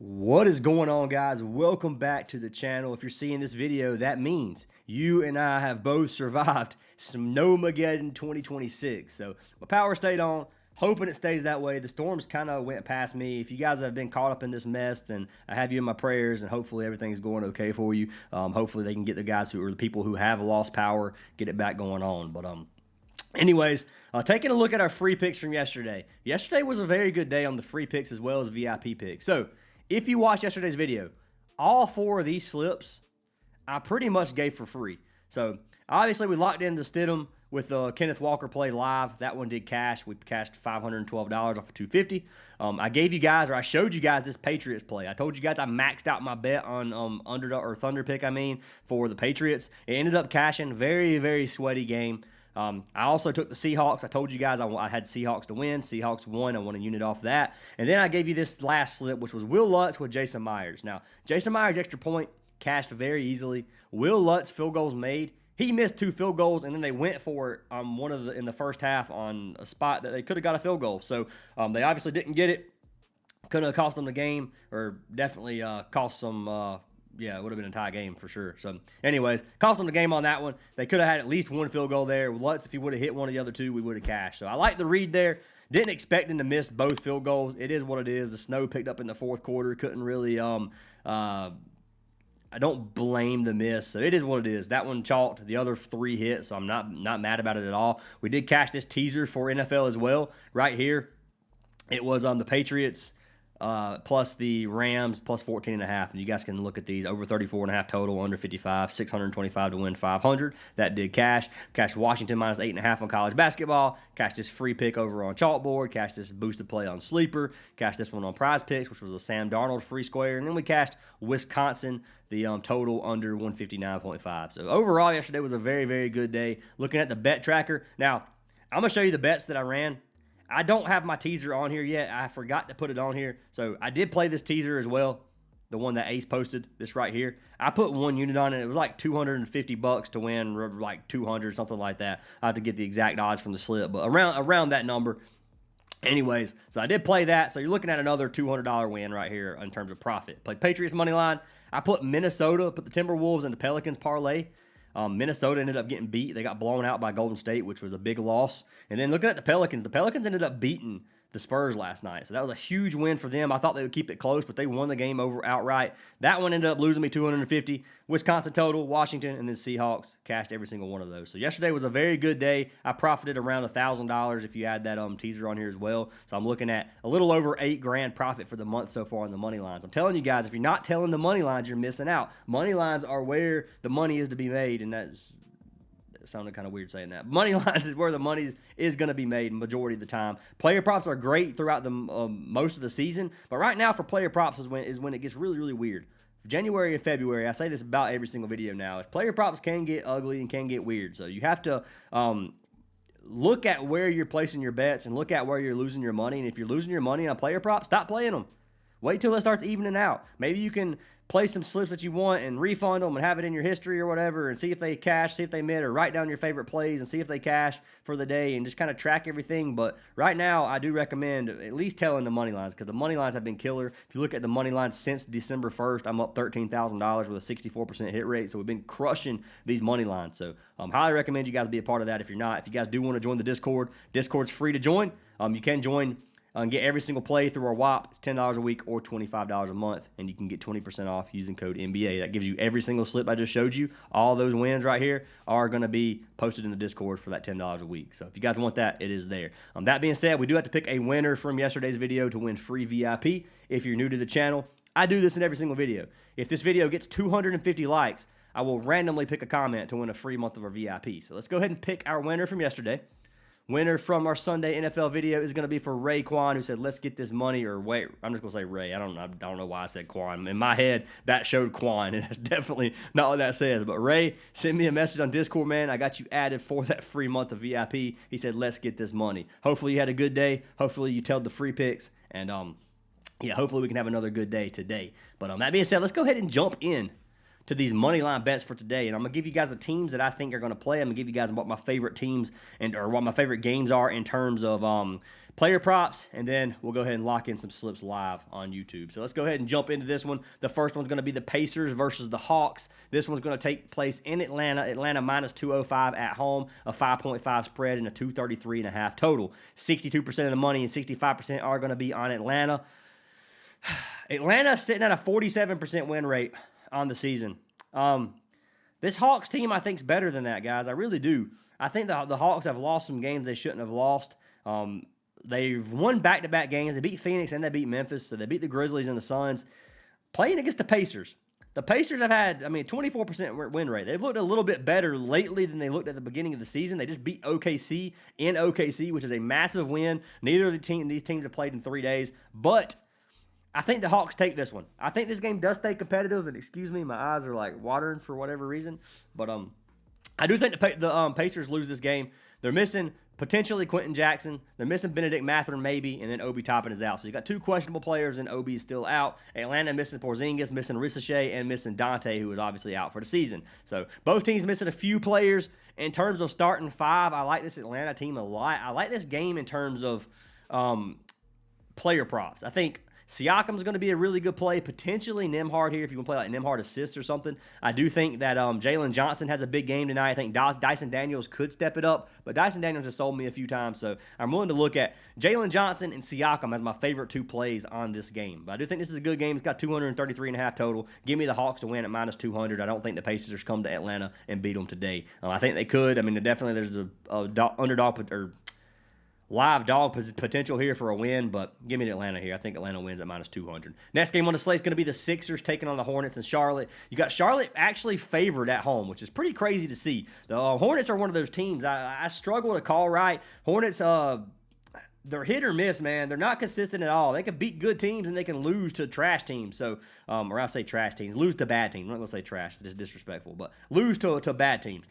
What is going on, guys? Welcome back to the channel. If you're seeing this video, that means you and I have both survived some Nomageddon 2026. So my power stayed on, hoping it stays that way. The storms kind of went past me. If you guys have been caught up in this mess, then I have you in my prayers, and hopefully everything's going okay for you. Hopefully they can get the guys who are the people who have lost power, get it back going on. But anyways, taking a look at our free picks from yesterday. Yesterday was a very good day on the free picks as well as VIP picks. So if you watched yesterday's video, all four of these slips I pretty much gave for free. So obviously we locked in the Stidham with Kenneth Walker play live. That one did cash. We cashed $512 off of 250. I gave you guys, or I showed you guys, this Patriots play. I told you guys I maxed out my bet on underdog or Thunder pick, for the Patriots. It ended up cashing. Very, very sweaty game. I also took the Seahawks. I told you guys I had Seahawks to win. Seahawks won. I won a unit off that. And then I gave you this last slip, which was Will Lutz with Jason Myers. Now, Jason Myers' extra point cashed very easily. Will Lutz field goals made. He missed 2 field goals, and then they went for it in the first half on a spot that they could have got a field goal. So they obviously didn't get it. Could have cost them the game, or definitely cost some. Yeah, it would have been a tie game for sure. So, anyways, cost them the game on that one. They could have had at least one field goal there. Lutz, if he would have hit one of the other two, we would have cashed. So, I like the read there. Didn't expect him to miss both field goals. It is what it is. The snow picked up in the fourth quarter. Couldn't really, I don't blame the miss. So, it is what it is. That one chalked. The other 3 hit, so I'm not mad about it at all. We did cash this teaser for NFL as well right here. It was on the Patriots plus the Rams plus 14.5, and you guys can look at these. Over 34.5 total, under 55, 625 to win 500. That did cash. Cash Washington minus 8.5 on college basketball. Cash this free pick over on Chalkboard. Cash this boosted play on Sleeper. Cash this one on Prizepicks, which was a Sam Darnold free square, and then we cashed Wisconsin, the total under 159.5. So overall, yesterday was a very, very good day. Looking at the bet tracker. Now, I'm going to show you the bets that I ran. I don't have my teaser on here yet. I forgot to put it on here. So I did play this teaser as well, the one that Ace posted, this right here. I put 1 unit on it. It was like $250 to win, like 200, something like that. I have to get the exact odds from the slip, but around that number. Anyways, so I did play that. So you're looking at another $200 win right here in terms of profit. Played Patriots money line. I put Minnesota, put the Timberwolves and the Pelicans parlay. Minnesota ended up getting beat. They got blown out by Golden State, which was a big loss. And then looking at the Pelicans ended up beating the Spurs last night. So that was a huge win for them. I thought they would keep it close, but they won the game over outright. That one ended up losing me $250. Wisconsin total, Washington, and then Seahawks cashed every single one of those. So yesterday was a very good day. I profited around $1,000 if you add that teaser on here as well. So I'm looking at a little over $8,000 profit for the month so far on the money lines. I'm telling you guys, if you're not telling the money lines, you're missing out. Money lines are where the money is to be made, and that sounded kind of weird saying that. Money lines is where the money is going to be made majority of the time. Player props are great throughout the most of the season, but right now for player props is when it gets really, really weird. January and February, I say this about every single video now, is player props can get ugly and can get weird. So you have to look at where you're placing your bets and look at where you're losing your money. And if you're losing your money on player props, stop playing them. Wait till it starts evening out. Maybe you can play some slips that you want and refund them and have it in your history or whatever and see if they cash, see if they mid, or write down your favorite plays and see if they cash for the day and just kind of track everything. But right now, I do recommend at least telling the money lines because the money lines have been killer. If you look at the money lines since December 1st, I'm up $13,000 with a 64% hit rate. So we've been crushing these money lines. So highly recommend you guys be a part of that if you're not. If you guys do want to join the Discord, Discord's free to join. You can join and get every single play through our WAP. It's $10 a week or $25 a month, and you can get 20% off using code NBA. That gives you every single slip I just showed you. All those wins right here are going to be posted in the Discord for that $10 a week. So if you guys want that, it is there. That being said, we do have to pick a winner from yesterday's video to win free VIP. If you're new to the channel, I do this in every single video. If this video gets 250 likes, I will randomly pick a comment to win a free month of our VIP. So let's go ahead and pick our winner from yesterday. Winner from our Sunday NFL video is going to be for Ray Quan, who said, let's get this money, or wait, I'm just going to say Ray. I don't know why I said Quan. In my head, that showed Quan, and that's definitely not what that says. But Ray, send me a message on Discord, man. I got you added for that free month of VIP. He said, let's get this money. Hopefully you had a good day. Hopefully you tailed the free picks, and yeah, hopefully we can have another good day today. But that being said, let's go ahead and jump in to these money line bets for today, and I'm gonna give you guys the teams that I think are gonna play. I'm gonna give you guys what my favorite teams or what my favorite games are in terms of player props, and then we'll go ahead and lock in some slips live on YouTube. So let's go ahead and jump into this one. The first one's going to be the Pacers versus the Hawks. This one's going to take place in Atlanta. Atlanta minus 205 at home, a 5.5 spread, and a 233.5 total. 62% of the money and 65% are going to be on Atlanta. Atlanta sitting at a 47% win rate on the season. This Hawks team, I think, is better than that, guys. I really do. I think the Hawks have lost some games they shouldn't have lost. They've won back-to-back games. They beat Phoenix and they beat Memphis, so they beat the Grizzlies and the Suns. Playing against the Pacers. The Pacers have had, 24% win rate. They've looked a little bit better lately than they looked at the beginning of the season. They just beat OKC in OKC, which is a massive win. Neither of these teams have played in 3 days, but I think the Hawks take this one. I think this game does stay competitive, and excuse me, my eyes are like watering for whatever reason, but I do think the Pacers lose this game. They're missing potentially Quentin Jackson. They're missing Benedict Mathurin maybe, and then Obi Toppin is out. So you got two questionable players, and Obi is still out. Atlanta missing Porzingis, missing Ricochet, and missing Dante, who is obviously out for the season. So both teams missing a few players. In terms of starting five, I like this Atlanta team a lot. I like this game in terms of player props. I think Siakam's going to be a really good play. Potentially Nembhard here if you can play like Nembhard assists or something. I do think that Jalen Johnson has a big game tonight. I think Dyson Daniels could step it up, but Dyson Daniels has sold me a few times, so I'm willing to look at Jalen Johnson and Siakam as my favorite two plays on this game. But I do think this is a good game. It's got 233.5 total. Give me the Hawks to win at minus 200. I don't think the Pacers come to Atlanta and beat them today. I think they could. Definitely there's a underdog or live dog potential here for a win, but give me the Atlanta here. I think Atlanta wins at minus 200. Next game on the slate is going to be the Sixers taking on the Hornets in Charlotte. You got Charlotte actually favored at home, which is pretty crazy to see. The Hornets are one of those teams I struggle to call right. Hornets, they're hit or miss, man. They're not consistent at all. They can beat good teams and they can lose to trash teams. So, or I say trash teams, lose to bad teams. I'm not going to say trash, it's just disrespectful, but lose to bad teams.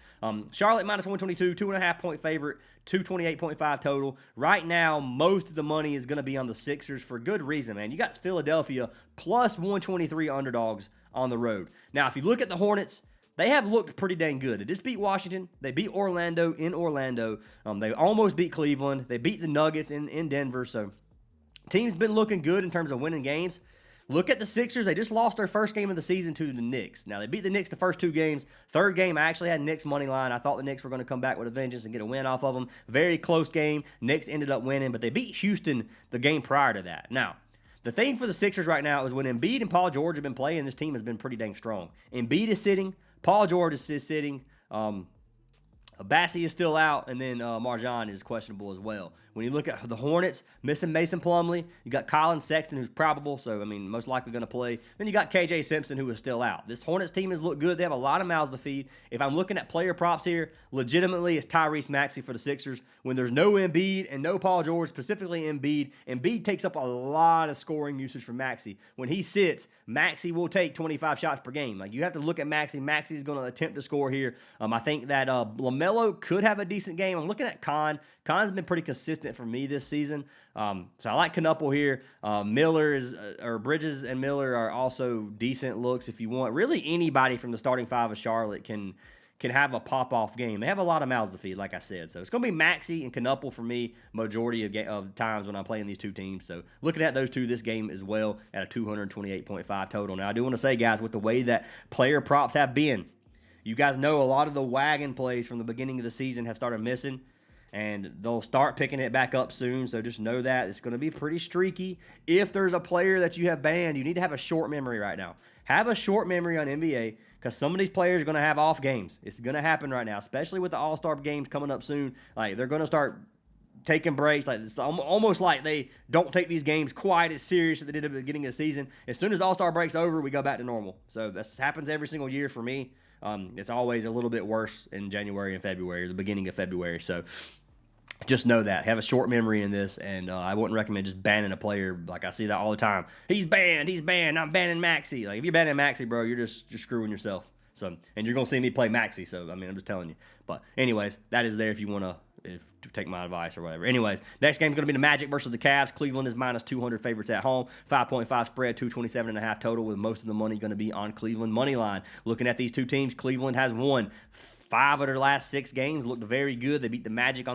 Charlotte minus 122, 2.5 point favorite, 228.5 total. Right now, most of the money is going to be on the Sixers for good reason, man. You got Philadelphia plus 123 underdogs on the road. Now, if you look at the Hornets, they have looked pretty dang good. They just beat Washington. They beat Orlando in Orlando. They almost beat Cleveland. They beat the Nuggets in Denver. So team's been looking good in terms of winning games. Look at the Sixers. They just lost their first game of the season to the Knicks. Now, they beat the Knicks the first two games. Third game, I actually had Knicks money line. I thought the Knicks were going to come back with a vengeance and get a win off of them. Very close game. Knicks ended up winning, but they beat Houston the game prior to that. Now, the thing for the Sixers right now is when Embiid and Paul George have been playing, this team has been pretty dang strong. Embiid is sitting. Paul George is sitting. Bassi is still out, and then Marjan is questionable as well. When you look at the Hornets, missing Mason Plumlee, you got Colin Sexton, who's probable, so, most likely going to play. Then you got KJ Simpson, who is still out. This Hornets team has looked good. They have a lot of mouths to feed. If I'm looking at player props here, legitimately, it's Tyrese Maxey for the Sixers. When there's no Embiid and no Paul George, specifically Embiid takes up a lot of scoring usage for Maxey. When he sits, Maxey will take 25 shots per game. You have to look at Maxey. Maxey is going to attempt to score here. I think that LaMelo could have a decent game. I'm looking at Khan. Khan's been pretty consistent for me this season. So I like Knuppel here. Bridges and Miller are also decent looks if you want. Really anybody from the starting five of Charlotte can have a pop-off game. They have a lot of mouths to feed, like I said. So it's going to be Maxey and Knuppel for me majority of times when I'm playing these two teams. So looking at those two, this game as well at a 228.5 total. Now I do want to say, guys, with the way that player props have been, you guys know a lot of the wagon plays from the beginning of the season have started missing, and they'll start picking it back up soon, so just know that. It's going to be pretty streaky. If there's a player that you have banned, you need to have a short memory right now. Have a short memory on NBA, because some of these players are going to have off games. It's going to happen right now, especially with the All-Star games coming up soon. They're going to start taking breaks. It's almost like they don't take these games quite as serious as they did at the beginning of the season. As soon as All-Star break's over, we go back to normal. So this happens every single year for me. It's always a little bit worse in January and February, or the beginning of February. So just know that. Have a short memory in this, and I wouldn't recommend just banning a player. I see that all the time. He's banned. I'm banning Maxey. If you're banning Maxey, bro, you're screwing yourself. So, and you're going to see me play Maxey. So, I'm just telling you. But anyways, that is there if you want to to take my advice or whatever. Anyways, next game is going to be the Magic versus the Cavs. Cleveland is minus 200 favorites at home. 5.5 spread, 227.5 total, with most of the money going to be on Cleveland money line. Looking at these two teams, Cleveland has won 5 of their last 6 games. Looked very good. They beat the Magic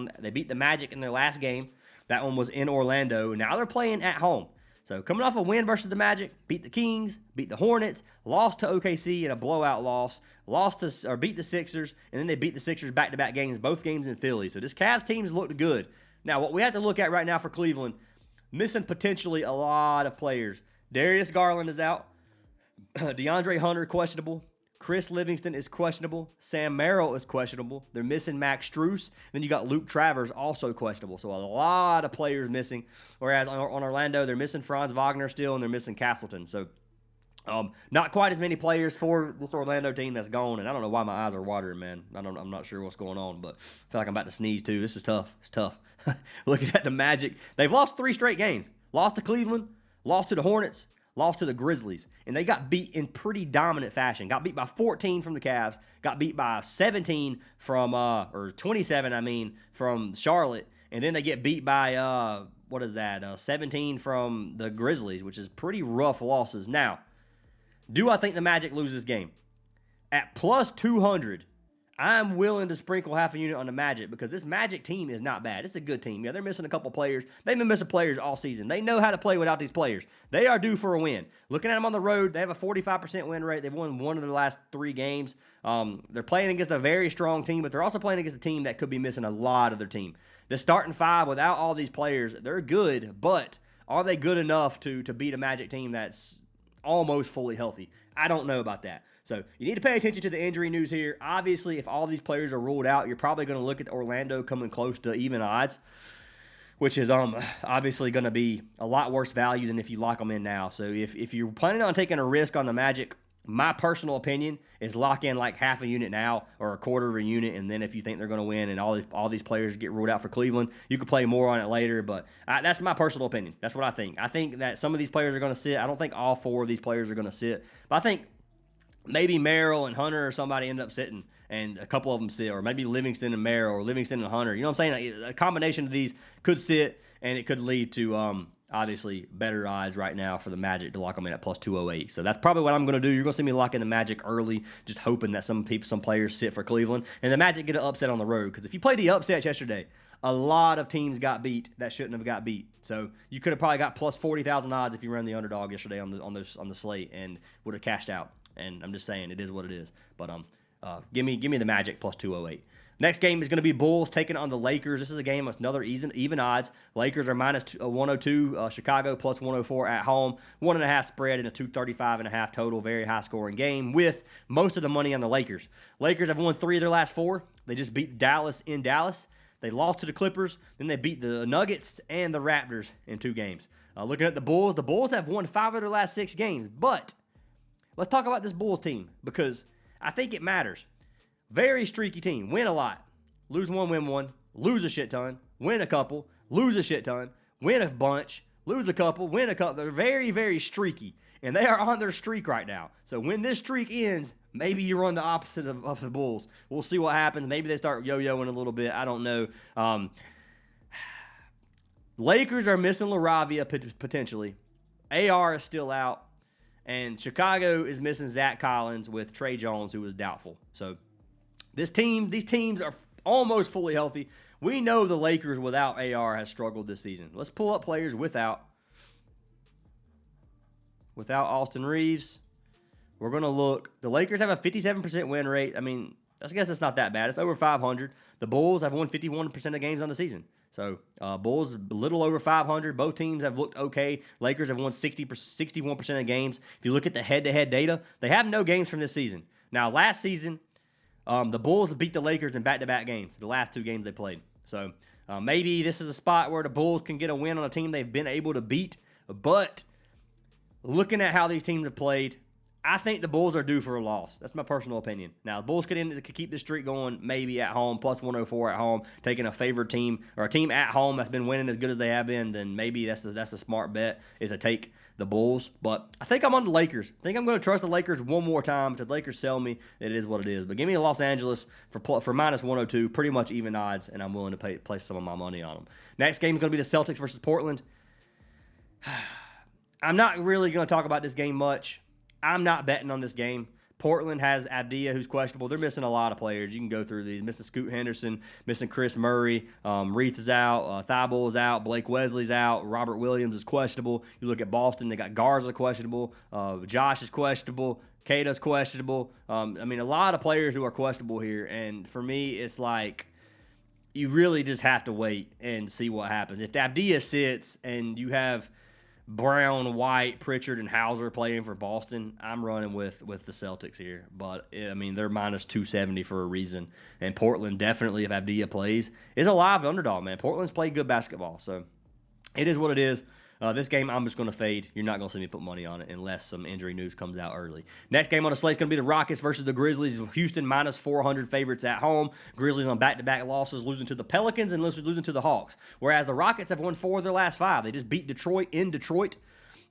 in their last game. That one was in Orlando. Now they're playing at home. So coming off a win versus the Magic, beat the Kings, beat the Hornets, lost to OKC in a blowout loss, beat the Sixers, and then they beat the Sixers back-to-back games, both games in Philly. So this Cavs team's looked good. Now what we have to look at right now for Cleveland, missing potentially a lot of players. Darius Garland is out. DeAndre Hunter questionable. Chris Livingston is questionable. Sam Merrill is questionable. They're missing Max Strus. Then you got Luke Travers also questionable. So a lot of players missing. Whereas on Orlando, they're missing Franz Wagner still, and they're missing Castleton. So not quite as many players for this Orlando team that's gone. And I don't know why my eyes are watering, man. I'm not sure what's going on, but I feel like I'm about to sneeze too. This is tough. It's tough. Looking at the Magic, they've lost 3 straight games. Lost to Cleveland, lost to the Hornets, lost to the Grizzlies, and they got beat in pretty dominant fashion. Got beat by 14 from the Cavs, got beat by 17 from, or 27, from Charlotte, and then they get beat by, 17 from the Grizzlies, which is pretty rough losses. Now, do I think the Magic lose this game? At plus 200, I'm willing to sprinkle half a unit on the Magic because this Magic team is not bad. It's a good team. Yeah, they're missing a couple players. They've been missing players all season. They know how to play without these players. They are due for a win. Looking at them on the road, they have a 45% win rate. They've won 1 of their last 3 games. They're playing against a very strong team, but they're also playing against a team that could be missing a lot of their team. The starting 5 without all these players, they're good, but are they good enough to beat a Magic team that's almost fully healthy? I don't know about that. So you need to pay attention to the injury news here. Obviously, if all these players are ruled out, you're probably going to look at Orlando coming close to even odds, which is obviously going to be a lot worse value than if you lock them in now. So if you're planning on taking a risk on the Magic, my personal opinion is lock in like half a unit now or a quarter of a unit, and then if you think they're going to win and all these players get ruled out for Cleveland, you can play more on it later. But that's my personal opinion. That's what I think. I think that some of these players are going to sit. I don't think all 4 of these players are going to sit, but I think maybe Merrill and Hunter or somebody end up sitting, and a couple of them sit, or maybe Livingston and Merrill, or Livingston and Hunter. You know what I'm saying? A combination of these could sit, and it could lead to obviously better odds right now for the Magic to lock them in at plus 208. So that's probably what I'm going to do. You're going to see me lock in the Magic early, just hoping that some players sit for Cleveland, and the Magic get an upset on the road. Because if you played the upsets yesterday, a lot of teams got beat that shouldn't have got beat. So you could have probably got plus 40,000 odds if you ran the underdog yesterday on the slate and would have cashed out. And I'm just saying, it is what it is. But give me the Magic plus 208. Next game is going to be Bulls taking on the Lakers. This is a game with another even odds. Lakers are minus 102. Chicago plus 104 at home. 1.5 spread and a 235.5 total. Very high scoring game with most of the money on the Lakers. Lakers have won 3 of their last 4. They just beat Dallas in Dallas. They lost to the Clippers. Then they beat the Nuggets and the Raptors in 2 games. Looking at the Bulls have won 5 of their last 6 games. But let's talk about this Bulls team because I think it matters. Very streaky team. Win a lot. Lose 1, win 1. Lose a shit ton. Win a couple. Lose a shit ton. Win a bunch. Lose a couple. Win a couple. They're very, very streaky. And they are on their streak right now. So when this streak ends, maybe you run the opposite of the Bulls. We'll see what happens. Maybe they start yo-yoing a little bit. I don't know. Lakers are missing LaRavia potentially. AR is still out. And Chicago is missing Zach Collins with Trey Jones, who is doubtful. So these teams are almost fully healthy. We know the Lakers without AR has struggled this season. Let's pull up players without Austin Reeves. We're going to look. The Lakers have a 57% win rate. I guess that's not that bad. It's over 500. The Bulls have won 51% of games on the season. So Bulls a little over 500. Both teams have looked okay. Lakers have won 61% of games. If you look at the head-to-head data, they have no games from this season. Now, last season, the Bulls beat the Lakers in back-to-back games, the last 2 games they played. So maybe this is a spot where the Bulls can get a win on a team they've been able to beat. But looking at how these teams have played, I think the Bulls are due for a loss. That's my personal opinion. Now, the Bulls could keep this streak going maybe at home, plus 104 at home, taking a favored team or a team at home that's been winning as good as they have been, then maybe that's a smart bet is to take the Bulls. But I think I'm on the Lakers. I think I'm going to trust the Lakers one more time. If the Lakers sell me, it is what it is. But give me Los Angeles for minus 102, pretty much even odds, and I'm willing to place some of my money on them. Next game is going to be the Celtics versus Portland. I'm not really going to talk about this game much. I'm not betting on this game. Portland has Abdia, who's questionable. They're missing a lot of players. You can go through these. Missing Scoot Henderson, missing Chris Murray. Reith is out. Thibault is out. Blake Wesley's out. Robert Williams is questionable. You look at Boston, they got Garza questionable. Josh is questionable. Kato's questionable. I mean, a lot of players who are questionable here. And for me, it's like you really just have to wait and see what happens. If Abdia sits and you have Brown, White, Pritchard, and Hauser playing for Boston, I'm running with the Celtics here. But, I mean, they're minus 270 for a reason. And Portland definitely, if Abdia plays, is a live underdog, man. Portland's played good basketball. So it is what it is. This game, I'm just going to fade. You're not going to see me put money on it unless some injury news comes out early. Next game on the slate is going to be the Rockets versus the Grizzlies. Houston minus 400 favorites at home. Grizzlies on back-to-back losses, losing to the Pelicans and losing to the Hawks. Whereas the Rockets have won 4 of their last 5. They just beat Detroit in Detroit.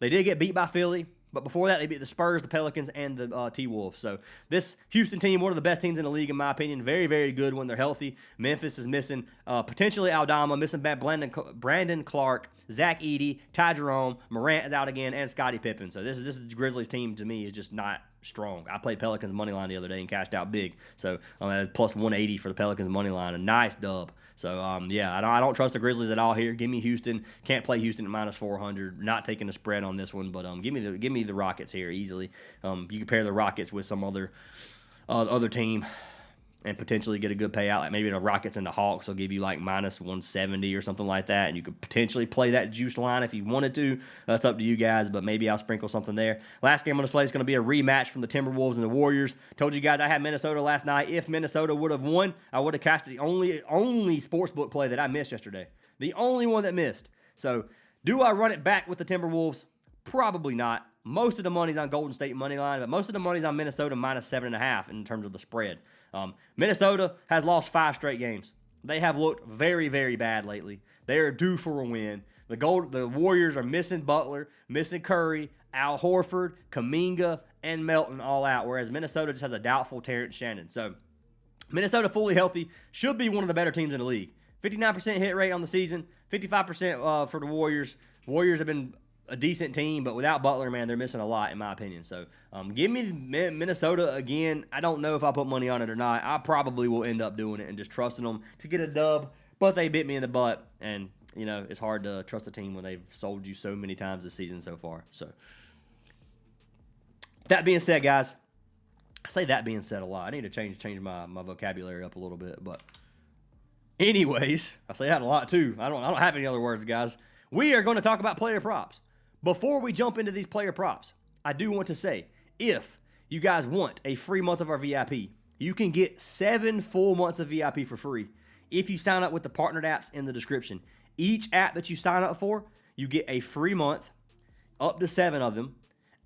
They did get beat by Philly. But before that, they beat the Spurs, the Pelicans, and the T-Wolves. So this Houston team, one of the best teams in the league, in my opinion. Very, very good when they're healthy. Memphis is missing potentially Aldama, missing Brandon Clark, Zach Edey, Ty Jerome, Morant is out again, and Scottie Pippen. So this is the Grizzlies team, to me, is just not strong. I played Pelicans money line the other day and cashed out big. So plus 180 for the Pelicans money line, a nice dub. So yeah, I don't trust the Grizzlies at all here. Give me Houston. Can't play Houston at minus 400. Not taking the spread on this one, but give me the Rockets here easily. You can pair the Rockets with some other team and potentially get a good payout. Like maybe the Rockets and the Hawks will give you like minus 170 or something like that, and you could potentially play that juice line if you wanted to. That's up to you guys, but maybe I'll sprinkle something there. Last game on the slate is going to be a rematch from the Timberwolves and the Warriors. Told you guys I had Minnesota last night. If Minnesota would have won, I would have cashed the only sportsbook play that I missed yesterday. The only one that missed. So do I run it back with the Timberwolves? Probably not. Most of the money's on Golden State money line, but most of the money's on Minnesota minus 7.5 in terms of the spread. Minnesota has lost 5 straight games. They have looked very, very bad lately. They are due for a win. The Warriors are missing Butler, missing Curry, Al Horford, Kuminga, and Melton all out, whereas Minnesota just has a doubtful Terrence Shannon. So Minnesota fully healthy should be one of the better teams in the league. 59% hit rate on the season, 55% for the Warriors. Warriors have been a decent team, but without Butler, man, they're missing a lot, in my opinion. So give me Minnesota again. I don't know if I put money on it or not. I probably will end up doing it and just trusting them to get a dub, but they bit me in the butt, and, you know, it's hard to trust a team when they've sold you so many times this season so far. So that being said, guys, I say that being said a lot. I need to change my vocabulary up a little bit, but anyways, I say that a lot too. I don't have any other words, guys. We are going to talk about player props. Before we jump into these player props, I do want to say, if you guys want a free month of our VIP, you can get 7 full months of VIP for free if you sign up with the partnered apps in the description. Each app that you sign up for, you get a free month, up to 7 of them.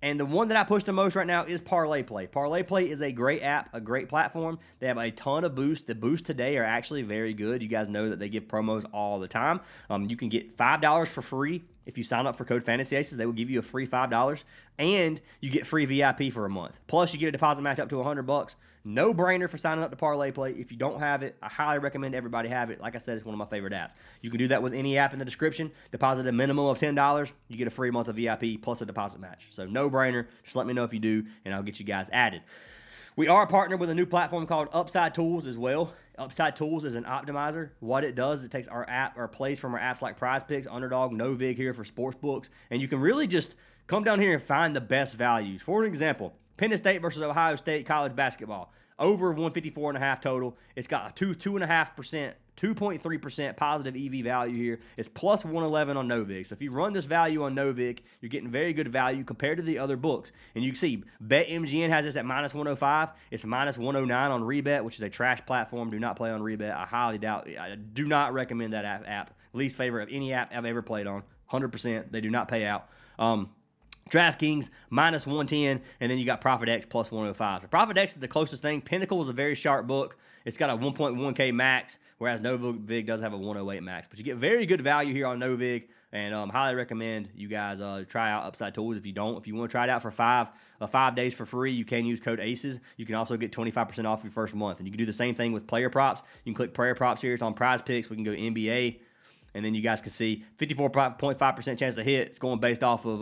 And the one that I push the most right now is Parlay Play. Parlay Play is a great app, a great platform. They have a ton of boosts. The boosts today are actually very good. You guys know that they give promos all the time. You can get $5 for free if you sign up for code Fantasy Aces. They will give you a free $5, and you get free VIP for a month. Plus, you get a deposit match up to $100. No brainer for signing up to Parlay Play. If you don't have it, I highly recommend everybody have it. Like I said, it's one of my favorite apps. You can do that with any app in the description. Deposit a minimum of $10. You get a free month of VIP plus a deposit match. So no brainer. Just let me know if you do, and I'll get you guys added. We are partnered with a new platform called Upside Tools as well. Upside Tools is an optimizer. What it does, it takes our plays from our apps like Prizepicks, Underdog, Novig here for sportsbooks, and you can really just come down here and find the best values. For an example, Penn State versus Ohio State college basketball. Over 154.5 total. It's got a 2.5%, 2.3% positive EV value here. It's plus 111 on Novig. So if you run this value on Novig, you're getting very good value compared to the other books. And you can see BetMGM has this at minus 105. It's minus 109 on Rebet, which is a trash platform. Do not play on Rebet. I highly doubt. I do not recommend that app. Least favorite of any app I've ever played on. 100%. They do not pay out. DraftKings minus 110, and then you got ProfitX plus 105. So ProfitX is the closest thing. Pinnacle is a very sharp book. It's got a 1.1K max, whereas Novig does have a 108 max. But you get very good value here on Novig, and highly recommend you guys try out Upside Tools. If you want to try it out for 5 days for free, you can use code ACES. You can also get 25% off your first month. And you can do the same thing with player props. You can click player props here. It's on Prizepicks. We can go NBA, and then you guys can see 54.5% chance to hit. It's going based off of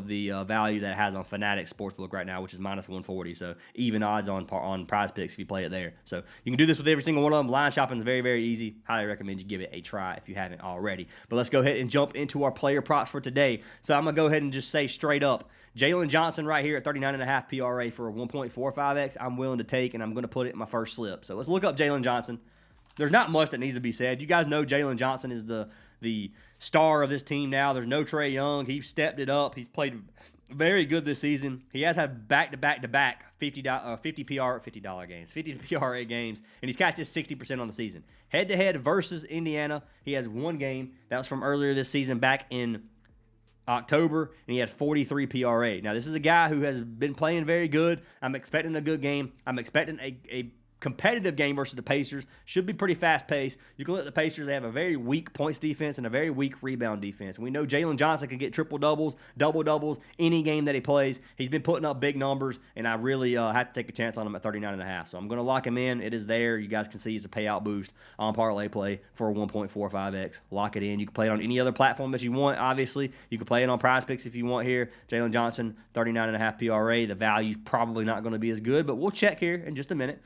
the value that it has on Fanatics Sportsbook right now, which is minus 140. So even odds on PrizePicks if you play it there. So you can do this with every single one of them. Line shopping is very, very easy. Highly recommend you give it a try if you haven't already. But let's go ahead and jump into our player props for today. So I'm going to go ahead and just say straight up, Jalen Johnson right here at 39.5 PRA for a 1.45x, I'm willing to take, and I'm going to put it in my first slip. So let's look up Jalen Johnson. There's not much that needs to be said. You guys know Jalen Johnson is the star of this team now. There's no Trae Young. He stepped it up. He's played very good this season. He has had back-to-back 50 PRA games, and he's catched his 60% on the season. Head-to-head versus Indiana, he has one game. That was from earlier this season back in October, and he had 43 PRA. Now, this is a guy who has been playing very good. I'm expecting a good game. I'm expecting a competitive game versus the Pacers. Should be pretty fast-paced. You can look at the Pacers. They have a very weak points defense and a very weak rebound defense. And we know Jalen Johnson can get triple-doubles, double-doubles any game that he plays. He's been putting up big numbers, and I really have to take a chance on him at 39.5. So I'm going to lock him in. It is there. You guys can see it's a payout boost on Parlay Play for a 1.45x. Lock it in. You can play it on any other platform that you want, obviously. You can play it on Prizepicks if you want here. Jalen Johnson, 39.5 PRA. The value's probably not going to be as good, but we'll check here in just a minute.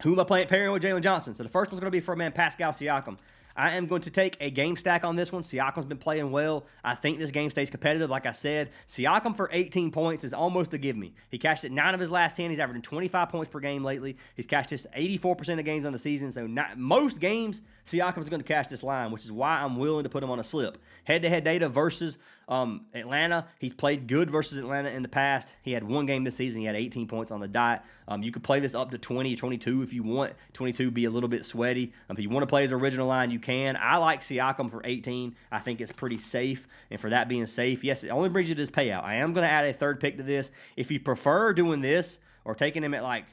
Who am I pairing with Jalen Johnson? So the first one's going to be for Pascal Siakam. I am going to take a game stack on this one. Siakam's been playing well. I think this game stays competitive. Like I said, Siakam for 18 points is almost a give me. He cashed it 9 of his last 10. He's averaging 25 points per game lately. He's cashed just 84% of games on the season. So most games, Siakam's going to cash this line, which is why I'm willing to put him on a slip. Head-to-head data versus Atlanta. He's played good versus Atlanta in the past. He had one game this season. He had 18 points on the dot. You could play this up to 20 or 22 if you want. 22 be a little bit sweaty. If you want to play his original line, you can. I like Siakam for 18. I think it's pretty safe. And for that being safe, yes, it only brings you to this payout. I am going to add a third pick to this. If you prefer doing this or taking him at like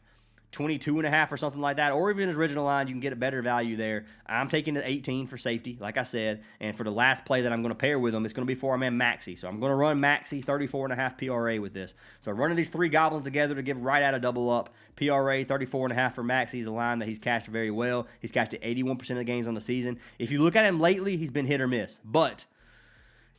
22.5 or something like that, or even his original line, you can get a better value there. I'm taking the 18 for safety, like I said, and for the last play that I'm going to pair with him, it's going to be for our man Maxey. So I'm going to run Maxey 34.5 PRA with this. So running these three goblins together to give right out a double up. PRA 34.5 for Maxey is a line that he's cashed very well. He's cashed it 81% of the games on the season. If you look at him lately, he's been hit or miss, but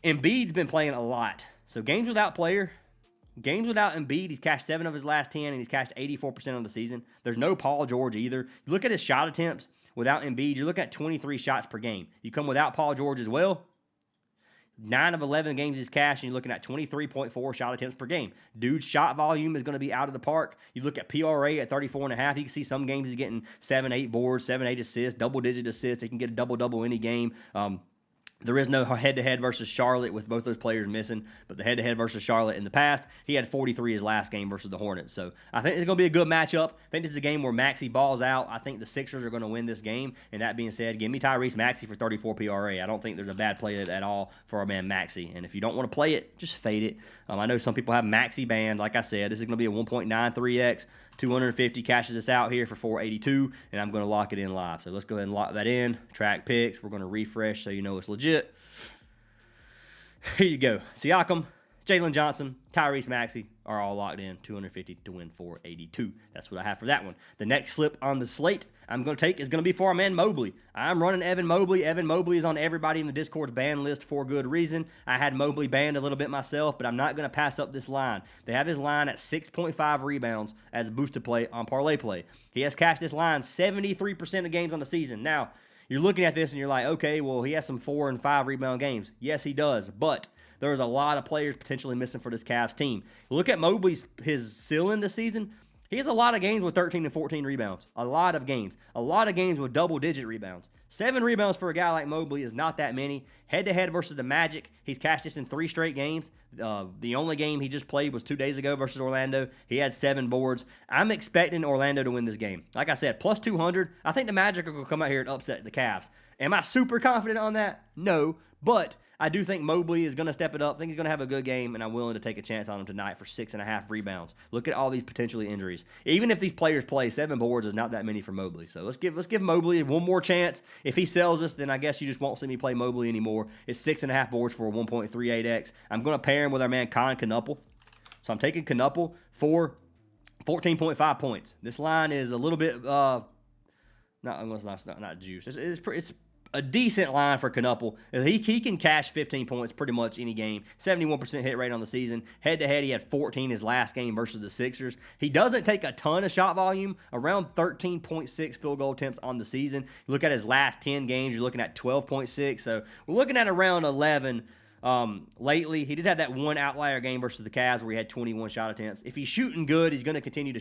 Embiid's been playing a lot. So games without Embiid, he's cashed 7 of his last 10, and he's cashed 84% of the season. There's no Paul George either. You look at his shot attempts without Embiid, you're looking at 23 shots per game. You come without Paul George as well, 9 of 11 games he's cashed, and you're looking at 23.4 shot attempts per game. Dude's shot volume is going to be out of the park. You look at PRA at 34.5, you can see some games he's getting 7, 8 boards, 7, 8 assists, double-digit assists. He can get a double-double any game. There is no head-to-head versus Charlotte with both those players missing, but the head-to-head versus Charlotte in the past, he had 43 his last game versus the Hornets. So I think it's going to be a good matchup. I think this is a game where Maxey balls out. I think the Sixers are going to win this game. And that being said, give me Tyrese Maxey for 34 PRA. I don't think there's a bad play at all for our man Maxey. And if you don't want to play it, just fade it. I know some people have Maxey banned. Like I said, this is going to be a 1.93x. 250 cashes us out here for 482, and I'm going to lock it in live. So let's go ahead and lock that in. Track picks. We're going to refresh so you know it's legit. Here you go. Siakam, Jalen Johnson, Tyrese Maxey are all locked in. 250 to win 482. That's what I have for that one. The next slip on the slate I'm going to take is going to be for our man Mobley. I'm running Evan Mobley. Evan Mobley is on everybody in the Discord's ban list for good reason. I had Mobley banned a little bit myself, but I'm not going to pass up this line. They have his line at 6.5 rebounds as a boosted play on Parlay Play. He has cashed this line 73% of games on the season. Now, you're looking at this and you're like, okay, well, he has some 4 and 5 rebound games. Yes, he does, but there's a lot of players potentially missing for this Cavs team. Look at Mobley's his ceiling this season. He has a lot of games with 13 and 14 rebounds. A lot of games. A lot of games with double-digit rebounds. 7 rebounds for a guy like Mobley is not that many. Head-to-head versus the Magic, he's cashed this in 3 straight games. The only game he just played was 2 days ago versus Orlando. He had 7 boards. I'm expecting Orlando to win this game. Like I said, plus 200. I think the Magic will come out here and upset the Cavs. Am I super confident on that? No, but I do think Mobley is going to step it up. I think he's going to have a good game, and I'm willing to take a chance on him tonight for 6.5 rebounds. Look at all these potentially injuries. Even if these players play, 7 boards is not that many for Mobley. So let's give Mobley one more chance. If he sells us, then I guess you just won't see me play Mobley anymore. It's 6.5 boards for a 1.38x. I'm going to pair him with our man Con Knuppel. So I'm taking Knuppel for 14.5 points. This line is a little bit not juice. It's a decent line for Knuppel. He can cash 15 points pretty much any game. 71% hit rate on the season. Head-to-head, he had 14 his last game versus the Sixers. He doesn't take a ton of shot volume, around 13.6 field goal attempts on the season. You look at his last 10 games, you're looking at 12.6. So we're looking at around 11 lately. He did have that one outlier game versus the Cavs where he had 21 shot attempts. If he's shooting good, he's going to continue to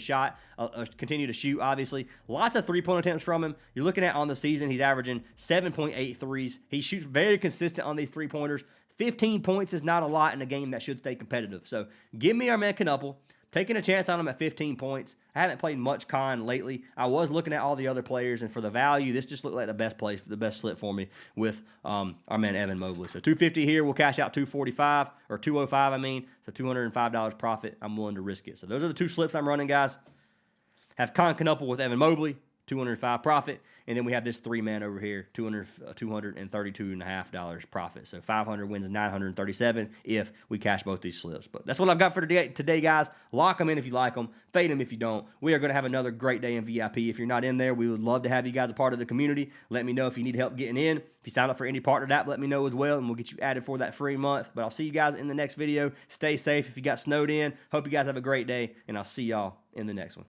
shoot, obviously. Lots of three-point attempts from him. You're looking at on the season, he's averaging 7.8 threes. He shoots very consistent on these three-pointers. 15 points is not a lot in a game that should stay competitive. So give me our man Knuppel. Taking a chance on him at 15 points. I haven't played much Con lately. I was looking at all the other players, and for the value, this just looked like the best slip for me with our man Evan Mobley. So $250 here. We'll cash out $245 or $205. I mean, so $205 profit. I'm willing to risk it. So those are the 2 slips I'm running, guys. Have Con Knuppel with Evan Mobley. $205 profit, and then we have this 3-man over here, $232.5 profit. So 500 wins 937 if we cash both these slips. But that's what I've got for today, guys. Lock them in if you like them. Fade them if you don't. We are going to have another great day in VIP. If you're not in there, we would love to have you guys a part of the community. Let me know if you need help getting in. If you sign up for any partnered app, let me know as well, and we'll get you added for that free month. But I'll see you guys in the next video. Stay safe if you got snowed in. Hope you guys have a great day, and I'll see y'all in the next one.